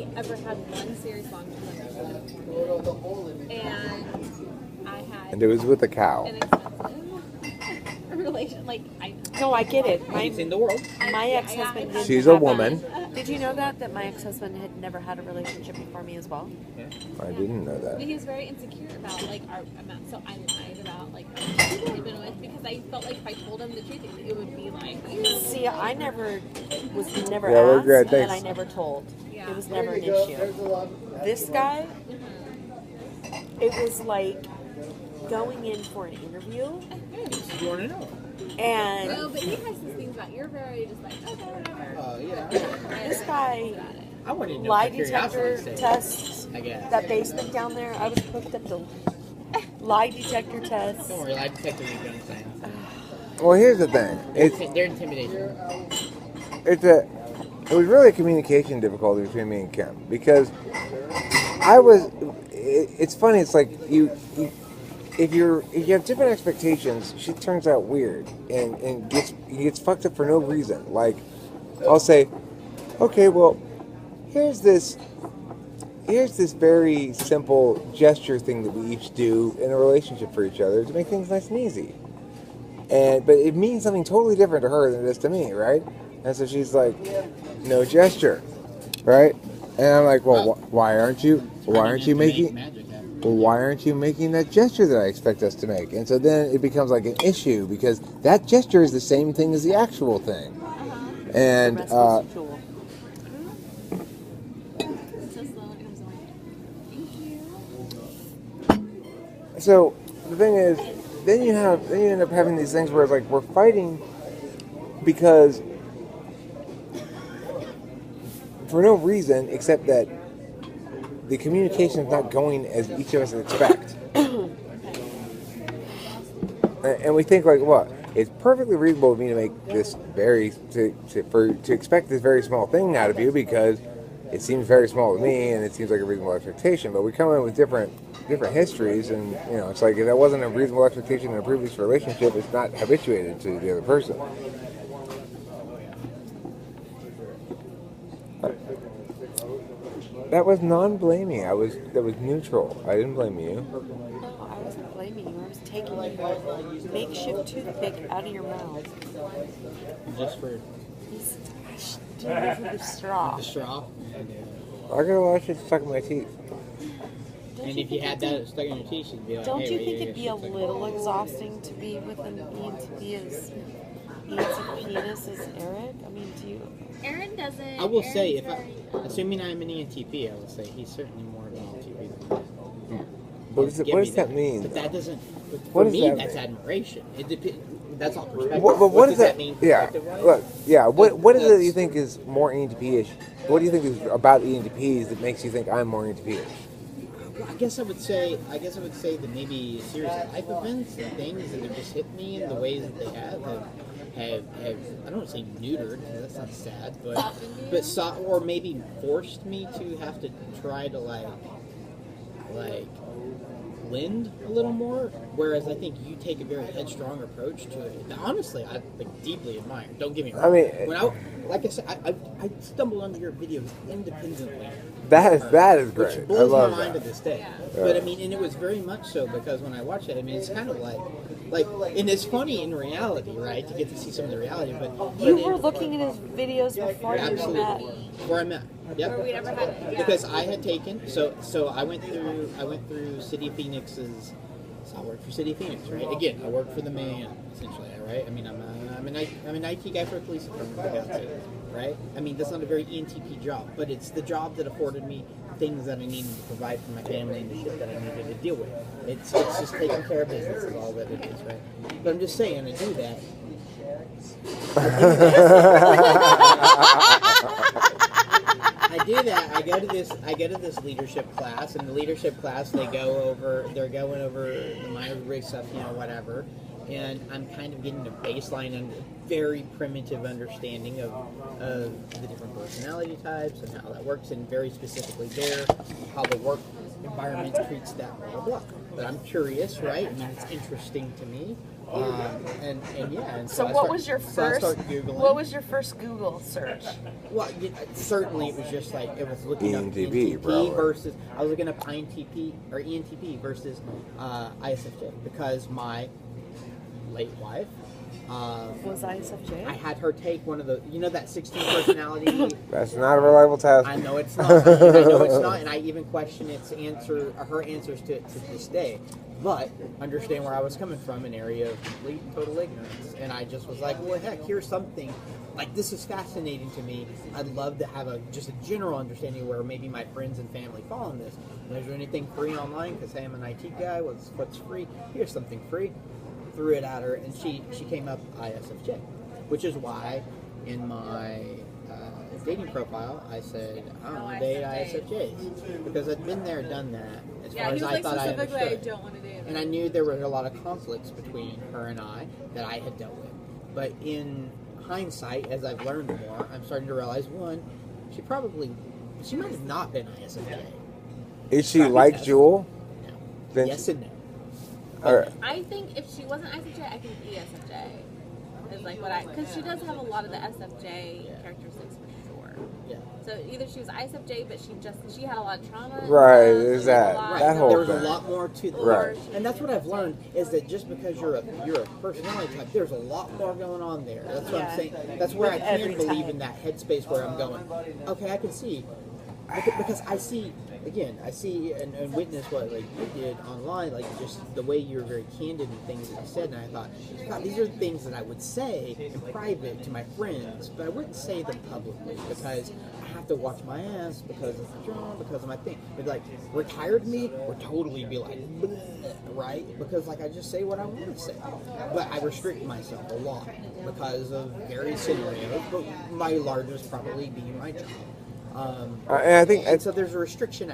only ever had one serious long-term relationship, And it was with a cow. an expensive relation. Like No, I get it. He's in the world. My ex-husband didn't She's a have woman. that. Did you know that my ex-husband had never had a relationship before me as well? I didn't know that. But he was very insecure about like our amount, so I lied about like how many people he'd been with because I felt like if I told him the truth, it would be like. See, I was never Yeah, we're asked, good, and thanks. I never told. Yeah. It was never an issue. This guy, it was like going in for an interview, You want to know? and No, but he has these things about you're very just like okay, whatever. Oh, yeah. this guy I want to know lie for detector curiosity's sake, tests. I guess. That basement down there, I was hooked up to lie detector tests. Don't worry, lie detector you don't say. Well, here's the thing. They're intimidation. It was really a communication difficulty between me and Kim because it's funny. It's like if you have different expectations, shit turns out weird and gets fucked up for no reason. Like I'll say, okay, well, here's this very simple gesture thing that we each do in a relationship for each other to make things nice and easy. But it means something totally different to her than it does to me, right? And so she's like, no gesture, right? And I'm like, well, why aren't you making that gesture that I expect us to make? And so then it becomes like an issue because that gesture is the same thing as the actual thing. And It's so slow when it comes on. Thank you. so the thing is, then you end up having these things where it's like we're fighting because for no reason except that the communication is not going as each of us expect. And we think like, what? It's perfectly reasonable of me to make this to expect this very small thing out of you because it seems very small to me and it seems like a reasonable expectation. But we come in with different histories, and it's like if that wasn't a reasonable expectation in a previous relationship, it's not habituated to the other person. That was non-blaming. That was neutral. I didn't blame you. No, I wasn't blaming you. I was taking your makeshift toothpick out of your mouth. Just for Do it with the straw. the straw. I got a lot of shit stuck in my teeth. And if you had that stuck in your teeth, you'd be like, Don't hey, you wait, think yeah, it'd be yeah, a shit stuck in little exhausting to be with an ENTP as penis as Eric? I mean, do you? Aaron doesn't. I will say, Aaron's very, assuming I'm an ENTP, I will say he's certainly more of an ENTP than me. What does that mean? But that doesn't. What For does me, that that's mean? admiration. It depends. That's all perspective. What does that mean? Yeah, perspective-wise? look, yeah. What is it that you think is more ENTP-ish? What do you think is about ENTPs that makes you think I'm more ENTP-ish? I guess I would say that maybe a series of life events and things that have just hit me in the ways that they have I don't want to say neutered, because that sounds sad, but or maybe forced me to have to try to like blend a little more, whereas I think you take a very headstrong approach to it. Now, honestly, I deeply admire. Don't get me wrong. I mean, like I said, I stumbled onto your videos independently. that is great. Which I blows love my mind that. to this day. Yeah. But I mean, and it was very much so because when I watched it, I mean, it's kind of like, and it's funny in reality, right? To get to see some of the reality, but You were looking at his videos before you absolutely met. where I met. Yep. we never had. Yeah. Because I had taken so I went through City of Phoenix's. So I worked for City of Phoenix, right? Again, I work for the man, essentially, right? I mean, I'm an IT guy for a police department, for God's sake, right? I mean, that's not a very ENTP job, but it's the job that afforded me things that I needed to provide for my family and the shit that I needed to deal with. It's just taking care of business is all that it is, right? But I'm just saying, I do that. I do that. I go to this leadership class, and the leadership class they're going over the Myers-Briggs stuff, whatever. And I'm kind of getting a baseline and very primitive understanding of the different personality types and how that works, and very specifically there, how the work environment treats that, blah, blah, blah. But I'm curious, right? I mean, it's interesting to me. And yeah. And So I what start- was your so I first? start Googling. What was your first Google search? Well, certainly it was just like it was looking up ENTP, ENTP probably. versus I was looking up INTP or ENTP versus ISFJ because my late wife. Was ISFJ? I had her take one of the, that 16 personality. That's not a reliable test. I know it's not. I know it's not, and I even question her answers to this day. But understand where I was coming from, an area of complete and total ignorance, and I just was like, well, heck, here's something. Like, this is fascinating to me. I'd love to have just a general understanding where maybe my friends and family fall in this. Is there anything free online? Because hey, I'm an IT guy. What's free? Here's something free. Threw it at her, and she came up ISFJ, which is why in my dating profile I said I don't want to date ISFJs because I'd been there, done that. As far he as was I like thought I specifically, I understood, don't want to date him. and I knew there were a lot of conflicts between her and I that I had dealt with. But in hindsight, as I've learned more, I'm starting to realize one, she might have not been ISFJ. Is she like Jewel? No. Then Yes and no. I think if she wasn't ISFJ, I think ESFJ is like because she does have a lot of the SFJ characteristics for sure. Yeah. So either she was ISFJ, but she had a lot of trauma. Right, and there's like, that. a lot- That whole There was thing. a lot more to the Right. and that's what I've learned is that just because you're a personality type, there's a lot more going on there. That's what Yeah. I'm saying. That's where I With can every believe type. in that headspace where I'm going. Okay, I can see because I see and witness what like you did online, like just the way you're very candid in things that you said, and I thought, God, these are things that I would say in private to my friends, but I wouldn't say them publicly because I have to watch my ass because of the drama, because of my thing. But like retired me would totally be like, bleh, right? Because like I just say what I want to say, but I restrict myself a lot because of various scenarios. But my largest probably being my job. And I think And so there's a restriction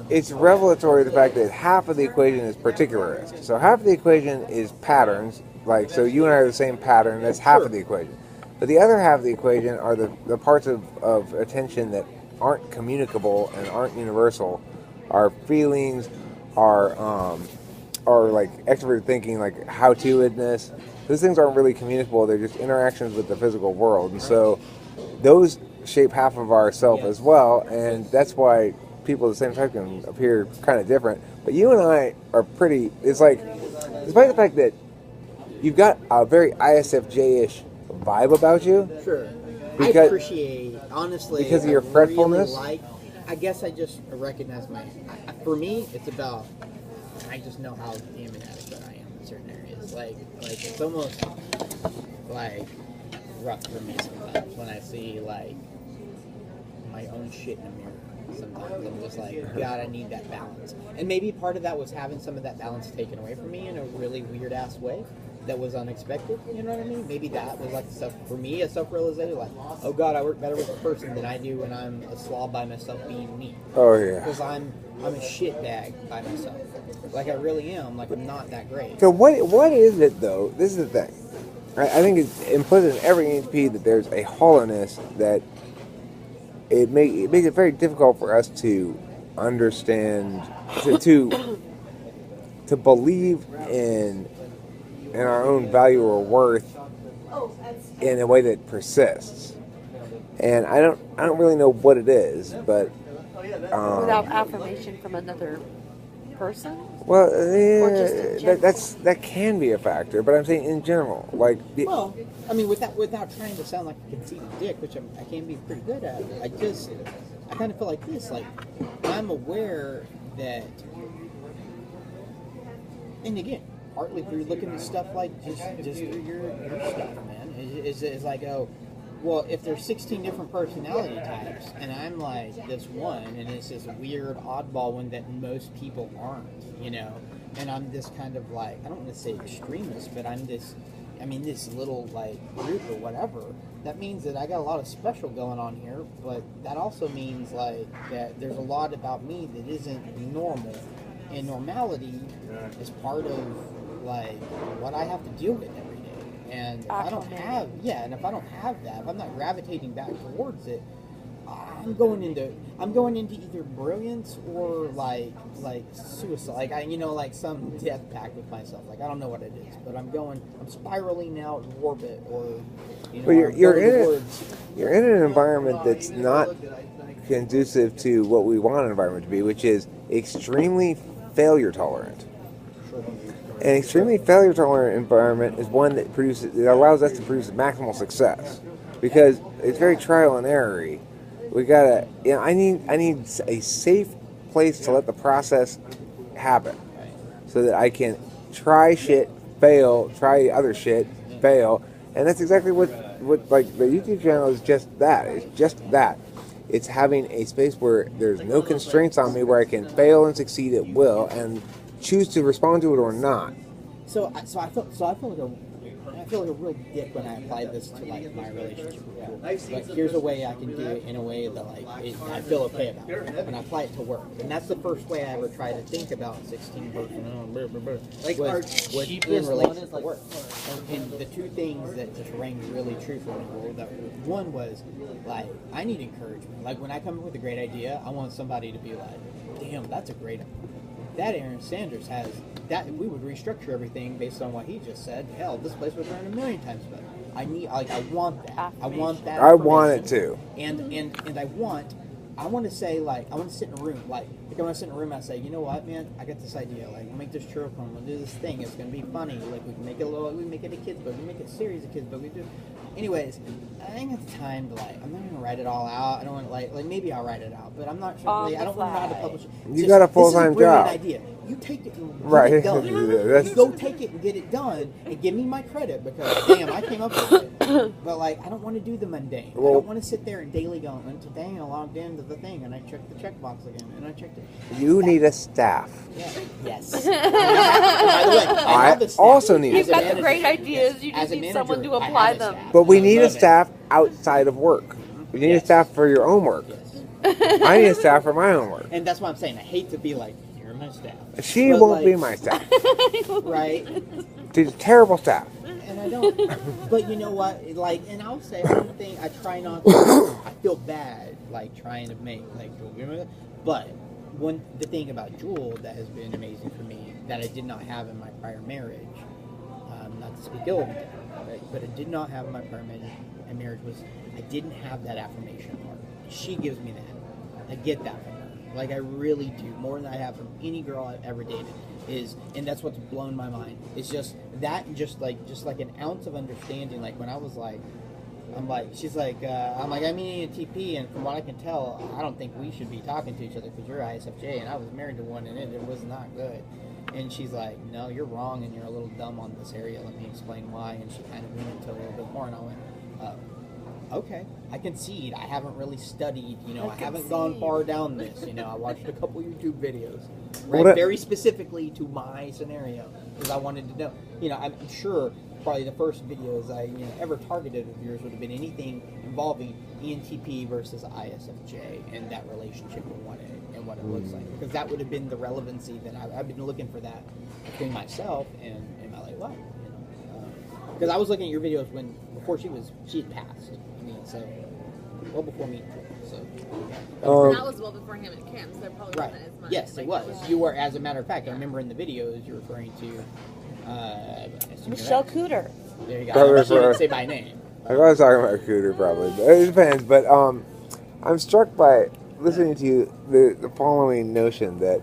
it's revelatory the fact that half of the equation is particularist. So half of the equation is patterns. Like, so you and I are the same pattern. That's half of the equation. But the other half of the equation are the parts of attention that aren't communicable and aren't universal. Our feelings, our like extroverted thinking, like how-to-edness. Those things aren't really communicable. They're just interactions with the physical world. And so those shape half of ourself as well, and that's why people of the same type can appear kind of different. But you and I are pretty. It's like, despite the fact that you've got a very ISFJ-ish vibe about you. Sure. Because- I appreciate, honestly, because of your I fretfulness? Really I guess I just recognize for me, it's about, I just know how damn inadequate I am in certain areas. Like it's almost like rough for me sometimes when I see like my own shit in the mirror. Sometimes I'm just like, God, I need that balance. And maybe part of that was having some of that balance taken away from me in a really weird ass way that was unexpected. You know what I mean? Maybe that was like for me a self-realization, like, oh God, I work better with a person than I do when I'm a slob by myself being me. Oh yeah. Because I'm a shitbag by myself. Like I really am. Like I'm not that great. So what is it though? This is the thing. I think it's implicit in every ENTP that there's a hollowness that it makes it very difficult for us to understand, to believe in our own value or worth in a way that persists. And I don't really know what it is, but Without affirmation from another person? well, just in yeah, general? that can be a factor. But I'm saying in general, like Well, I mean, without trying to sound like a conceited dick, which I can be pretty good at, I kind of feel like this. Like, I'm aware that, and again, partly through looking at stuff like just through your stuff, man, is like, oh, well, if there's 16 different personality types, and I'm like this one, and it's this weird oddball one that most people aren't, you know, and I'm this kind of like, I don't want to say extremist, but I'm this little like group or whatever, that means that I got a lot of special going on here, but that also means like that there's a lot about me that isn't normal, and normality is part of like what I have to deal with every day. And if I don't have that, if I'm not gravitating back towards it, I'm I'm going into either brilliance or like suicide, like like some death pact with myself. Like I don't know what it is, but I'm spiraling out in orbit, or But you're in an environment that's not conducive to what we want an environment to be, which is extremely failure tolerant. An extremely failure tolerant environment is one that allows us to produce maximal success, because it's very trial and error. We gotta, I need a safe place to let the process happen, so that I can try shit, fail, try other shit, fail, and that's exactly what like the YouTube channel is just that. It's just that. It's having a space where there's no constraints on me, where I can fail and succeed at will, and choose to respond to it or not. So I feel like a real dick when I applied this to like my relationship with Jewel. But here's a way I can do it in a way that I feel okay about it, and I apply it to work. And that's the first way I ever try to think about 16 was in relation to work. And the two things that just rang really true for me were that one was like I need encouragement. Like when I come up with a great idea, I want somebody to be like, "Damn, that's a great idea. That Aaron Sanders has that. We would restructure everything based on what he just said. Hell, this place would run a million times better. I want that. I want that. I want it too. And I want to say I want to sit in a room I want to sit in a room and I say, you know what, man, I got this idea. Like, we'll make this churro cone. We'll do this thing. It's gonna be funny. Like, we can make it we make it a kids book. We make it a series of kids book. We do. Anyways, I ain't got the time to I'm not gonna write it all out. I don't want to maybe I'll write it out, but I'm not sure. I don't want to know how to publish it. You got a full-time job. Idea. You take it and right. Get it done. You go take it and get it done and give me my credit because damn, I came up with it. But I don't want to do the mundane. I don't want to sit there and daily go, and today I logged into the thing and I checked the checkbox again and I checked it. You need a staff. Yeah. Yes. By the way, I also need. You've got the great ideas. You just need someone to apply them. But we need a staff outside of work. We need a staff for your own work. Yes. I need a staff for my own work. And that's what I'm saying. I hate to be like, you're my staff. She won't be my staff. Right? She's a terrible staff. And I don't. But you know what? And I'll say one thing. I try not to. I feel bad, trying to make Jewel. But the thing about Jewel that has been amazing for me that I did not have in my prior marriage, not to speak ill of it, but I did not have in my prior marriage was I didn't have that affirmation part. She gives me that. I get that from her. I really do, more than I have from any girl I've ever dated. And that's what's blown my mind. It's just that, and just like an ounce of understanding. When I was she's I'm meeting a TP, and from what I can tell, I don't think we should be talking to each other because you're ISFJ, and I was married to one, and it was not good. And she's like, no, you're wrong, and you're a little dumb on this area. Let me explain why. And she kind of went into a little bit more, and I went, okay, I concede. I haven't really studied, I haven't gone far down this. I watched a couple YouTube videos, right, very specifically to my scenario, because I wanted to know. I'm sure probably the first videos I ever targeted of yours would have been anything involving ENTP versus ISFJ and that relationship in 1A and what it looks like, because that would have been the relevancy that I've been looking for that between myself and my life. Because I was looking at your videos before she had passed. So well before me. So that was well before him and Kim. So there probably wasn't as much. Yes, it was. You were, as a matter of fact, I remember in the videos you're referring to Michelle Cooter. There you go. I didn't say by name. I was talking about Cooter probably, but it depends. But I'm struck by listening to you the following notion that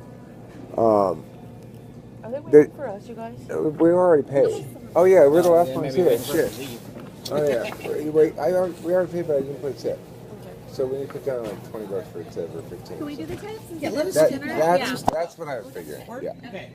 are they waiting for us, you guys? We already paid. Oh yeah, we're the last ones here. Shit. Oh yeah. Wait, we already paid, but I didn't put a tip. Okay. So we need to put down $20 for a tip or 15. Can we do the tips? Yeah, let us dinner? That's what I was figuring. Yeah. Okay.